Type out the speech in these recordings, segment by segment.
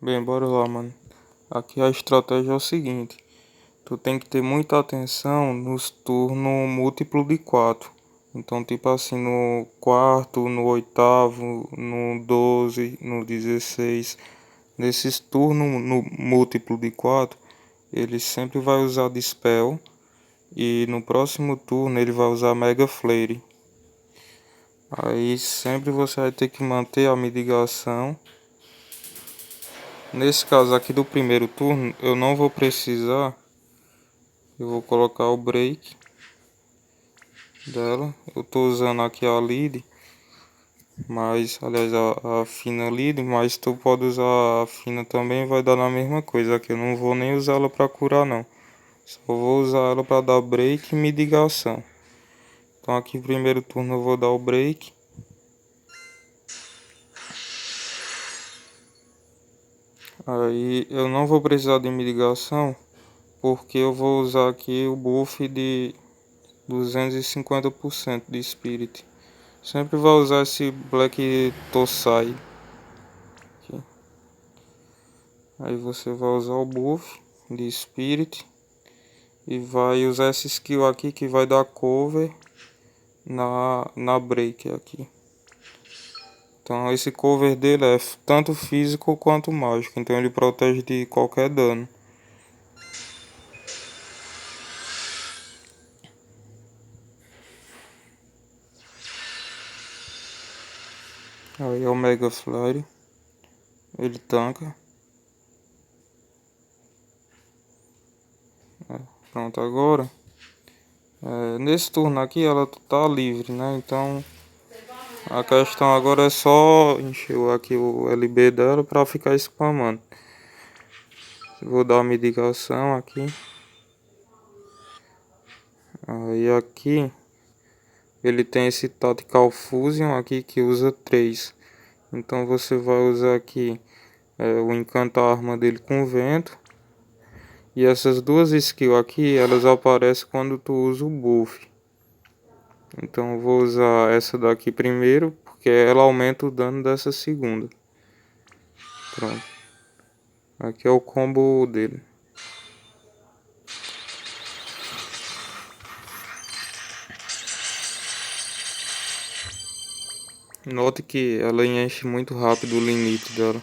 Bem, bora lá, mano. Aqui a estratégia é o seguinte. Tu tem que ter muita atenção nos turnos múltiplo de 4. Então, tipo assim, no quarto, no oitavo, no 12, no 16. Nesses turnos no múltiplo de 4, ele sempre vai usar Dispel. E no próximo turno ele vai usar Mega Flare. Aí sempre você vai ter que manter a mitigação. Nesse caso aqui do primeiro turno, eu não vou precisar. Eu vou colocar o break dela. Eu tô usando aqui a lead, mas aliás a fina lead, mas tu pode usar a fina também, vai dar na mesma coisa. Aqui eu não vou nem usar ela para curar não. Só vou usar ela para dar break e mitigação. Então aqui primeiro turno eu vou dar o break. Aí eu não vou precisar de mitigação, porque eu vou usar aqui o buff de 250% de Spirit. Sempre vai usar esse Black Tosai aqui. Aí você vai usar o buff de Spirit e vai usar essa skill aqui que vai dar cover na break aqui. Então esse cover dele é tanto físico quanto mágico, então ele protege de qualquer dano. Aí é o Mega Flare, ele tanca. Pronto, agora nesse turno aqui ela tá livre, né? Então a questão agora é só encher aqui o LB dela para ficar spamando. Vou dar uma mitigação aqui. Aí aqui ele tem esse Tactical Fusion aqui que usa 3. Então você vai usar aqui o encantar a arma dele com vento. E essas duas skills aqui, elas aparecem quando tu usa o buff. Então eu vou usar essa daqui primeiro, porque ela aumenta o dano dessa segunda. Pronto. Aqui é o combo dele. Note que ela enche muito rápido o limite dela.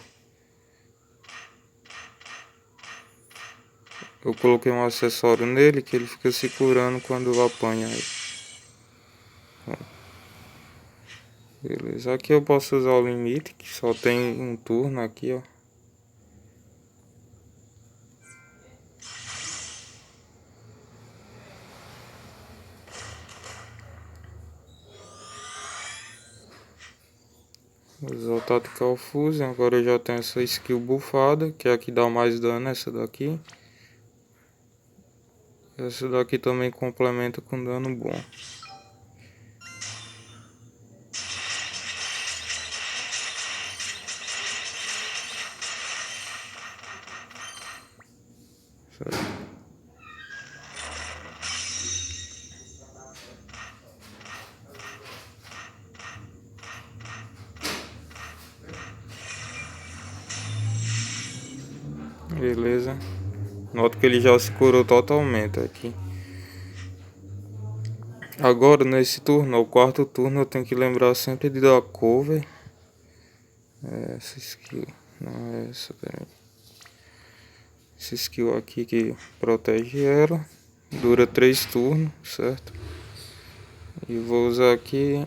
Eu coloquei um acessório nele que ele fica se curando quando apanha aí. Beleza, aqui eu posso usar o limite, que só tem um turno aqui, ó. Vou usar o Tactical Fusion, agora eu já tenho essa skill buffada, que é a que dá mais dano, essa daqui. Essa daqui também complementa com dano bom. Certo. Beleza. Noto que ele já se curou totalmente aqui. Agora nesse turno, o quarto turno, eu tenho que lembrar sempre de dar cover. Essa skill, não é essa, peraí. Essa skill aqui que protege ela. Dura 3 turnos, certo? E vou usar aqui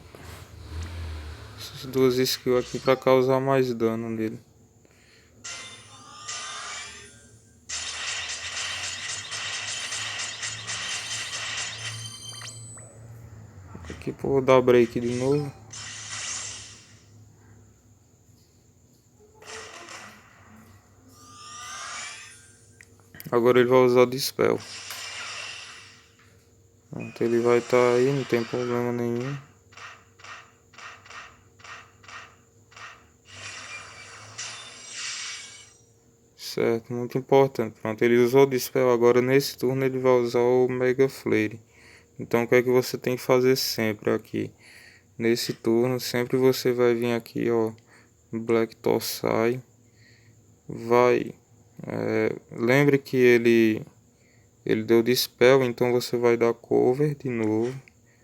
essas duas skills aqui para causar mais dano nele. Aqui vou dar break de novo. Agora ele vai usar Dispel. Pronto, ele vai estar aí, não tem problema nenhum. Certo, muito importante. Pronto, ele usou o Dispel, agora nesse turno ele vai usar o Mega Flare. Então o que é que você tem que fazer sempre aqui? Nesse turno, sempre você vai vir aqui, ó, Black Tosai. vai. Lembre que ele deu dispel, então você vai dar cover de novo.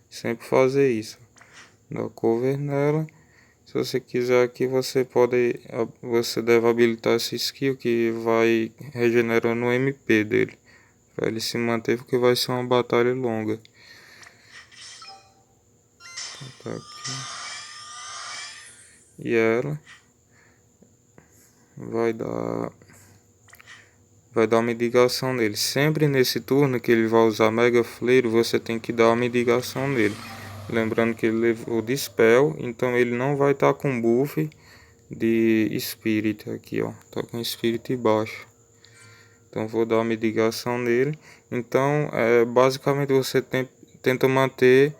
Sempre fazer isso. Dar cover nela. Se você quiser aqui, você deve habilitar essa skill que vai regenerando o MP dele. Para ele se manter, porque vai ser uma batalha longa. Tá aqui. E ela vai dar uma mitigação nele. Sempre nesse turno que ele vai usar Mega Flare, você tem que dar uma mitigação nele. Lembrando que ele levou Dispel, então ele não vai estar com buff de Spirit aqui, ó. Tá com Spirit baixo. Então vou dar uma mitigação nele. Então, basicamente você tenta manter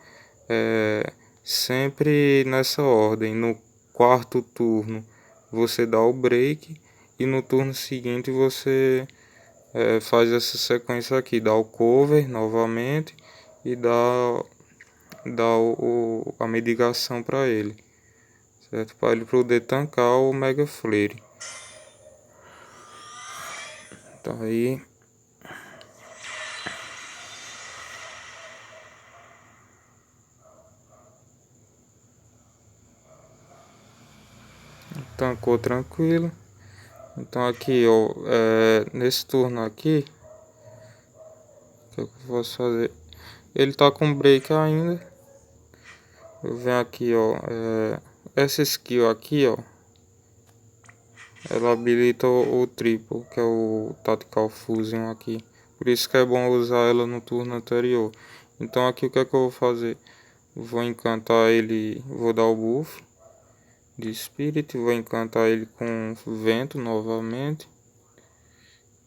sempre nessa ordem. No quarto turno você dá o break e no turno seguinte você faz essa sequência aqui, dá o cover novamente e dá a medicação para ele, certo? Para ele poder tancar o Mega Flare. Tá aí. Tancou tranquilo. Então aqui, ó, nesse turno aqui, o que eu posso fazer? Ele tá com break ainda. Eu venho aqui, ó, essa skill aqui, ó, ela habilita o triple, que é o Tactical Fusion aqui. Por isso que é bom usar ela no turno anterior. Então aqui o que é que eu vou fazer? Vou encantar ele, vou dar o buff de Spirit, vou encantar ele com vento novamente.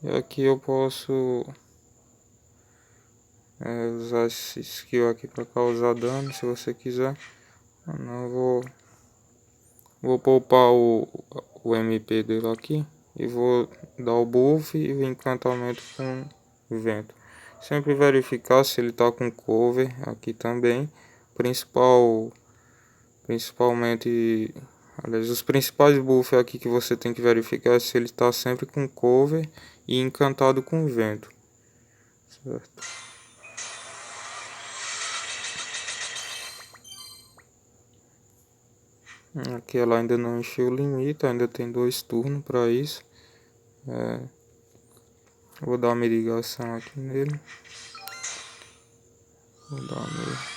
E aqui eu posso usar esse skill aqui para causar dano, se você quiser. Não vou poupar o MP dele aqui e vou dar o buff e o encantamento com vento. Sempre verificar se ele tá com cover aqui também. Principalmente, aliás, os principais buffs aqui que você tem que verificar é se ele está sempre com cover e encantado com vento, certo? Aqui ela ainda não encheu o limite, ainda tem 2 turnos para isso. Vou dar uma ligação aqui nele. Vou dar uma...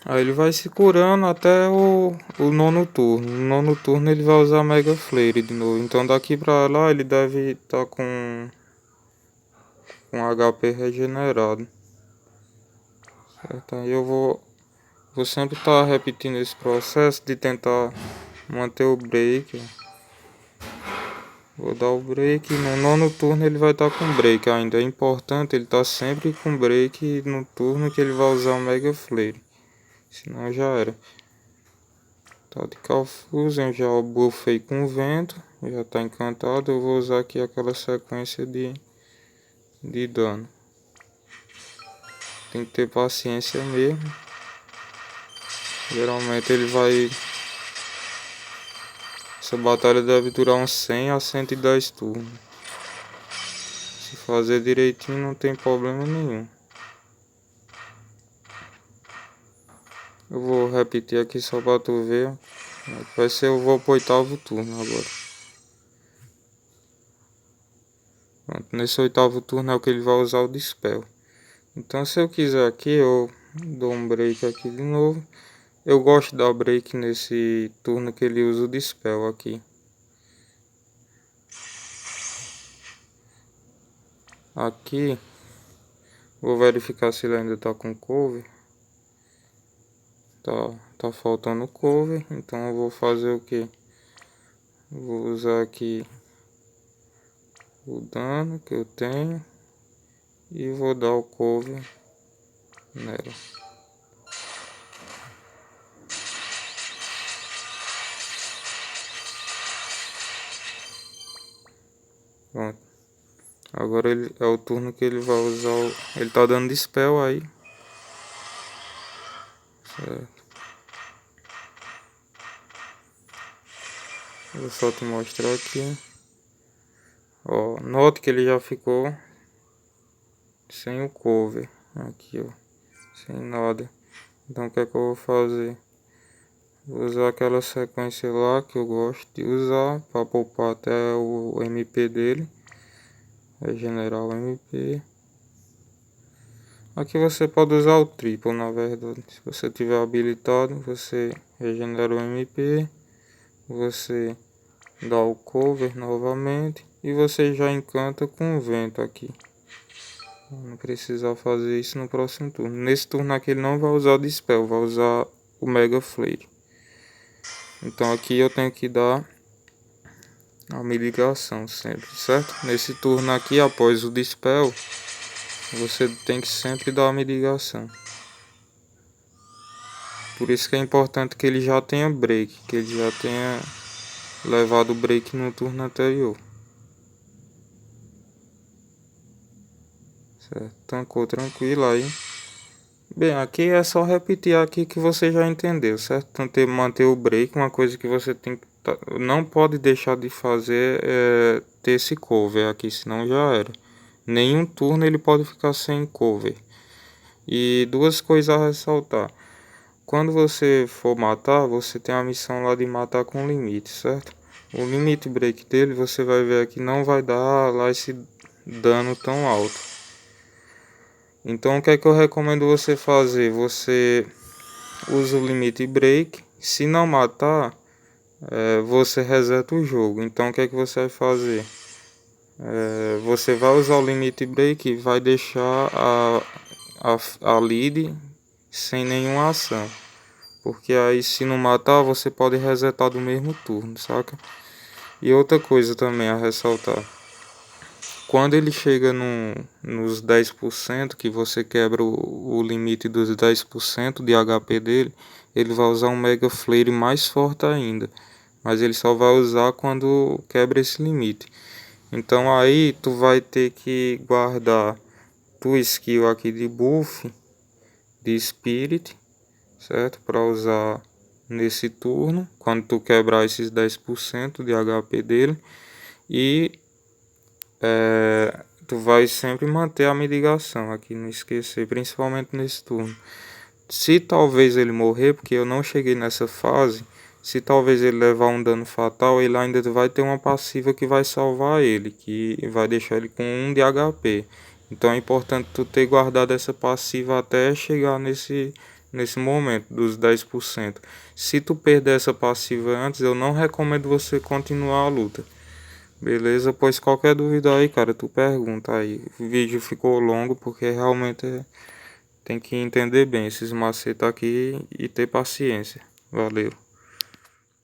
Aí ele vai se curando até o nono turno. No nono turno ele vai usar Mega Flare de novo. Então daqui pra lá ele deve estar com HP regenerado. Certo? Aí eu vou sempre estar repetindo esse processo de tentar manter o break. Vou dar o break. No nono turno ele vai estar com break ainda. É importante ele estar sempre com break no turno que ele vai usar o Mega Flare. Senão já era. Tactical Fusion, já o buffei com vento. Já está encantado. Eu vou usar aqui aquela sequência de dano. Tem que ter paciência mesmo. Geralmente ele vai... Essa batalha deve durar uns 100 a 110 turnos. Se fazer direitinho não tem problema nenhum. Eu vou repetir aqui só para tu ver. Vai ser, eu vou pro 8º turno agora. Pronto, nesse 8º turno é o que ele vai usar o Dispel. Então se eu quiser aqui, eu dou um break aqui de novo. Eu gosto de dar break nesse turno que ele usa o Dispel aqui. Aqui, vou verificar se ele ainda tá com cover. Tá faltando cover, então eu vou fazer o que? Vou usar aqui o dano que eu tenho e vou dar o cover nela. Pronto. Agora é o turno que ele vai usar ele tá dando dispel aí. Certo. Vou só te mostrar aqui. Ó, note que ele já ficou sem o cover. Aqui, ó. Sem nada. Então o que é que eu vou fazer? Vou usar aquela sequência lá que eu gosto de usar para poupar até o MP dele. Regenerar o MP. Aqui você pode usar o triplo, na verdade. Se você tiver habilitado, você regenera o MP. Você dá o cover novamente. E você já encanta com o vento aqui. Não precisar fazer isso no próximo turno. Nesse turno aqui ele não vai usar o Dispel, vai usar o Mega Flare. Então aqui eu tenho que dar a mitigação sempre, certo? Nesse turno aqui, após o Dispel, você tem que sempre dar a mitigação. Por isso que é importante que ele já tenha break, que ele já tenha levado o break no turno anterior. Certo? Tancou tranquilo aí. Bem, aqui é só repetir aqui que você já entendeu, certo? Então, manter o break, uma coisa que você tem que não pode deixar de fazer é ter esse cover aqui, senão já era. Nenhum turno ele pode ficar sem cover. E duas coisas a ressaltar. Quando você for matar, você tem a missão lá de matar com limite, certo? O limite break dele, você vai ver aqui, não vai dar lá esse dano tão alto. Então o que é que eu recomendo você fazer? Você usa o limite break. Se não matar, você reseta o jogo. Então o que é que você vai fazer? Você vai usar o limite break e vai deixar a lead sem nenhuma ação. Porque aí se não matar, você pode resetar do mesmo turno, saca? E outra coisa também a ressaltar. Quando ele chega nos 10%, que você quebra o limite dos 10% de HP dele, ele vai usar um Mega Flare mais forte ainda. Mas ele só vai usar quando quebra esse limite. Então aí tu vai ter que guardar tua skill aqui de buff, de Spirit, certo? Para usar nesse turno, quando tu quebrar esses 10% de HP dele. E tu vai sempre manter a mitigação aqui, não esquecer, principalmente nesse turno. Se talvez ele morrer, porque eu não cheguei nessa fase, se talvez ele levar um dano fatal, ele ainda vai ter uma passiva que vai salvar ele, que vai deixar ele com 1 de HP. Então é importante tu ter guardado essa passiva até chegar nesse momento dos 10%. Se tu perder essa passiva antes, eu não recomendo você continuar a luta. Beleza? Pois qualquer dúvida aí, cara, tu pergunta aí. O vídeo ficou longo porque realmente tem que entender bem esses macetes aqui e ter paciência. Valeu.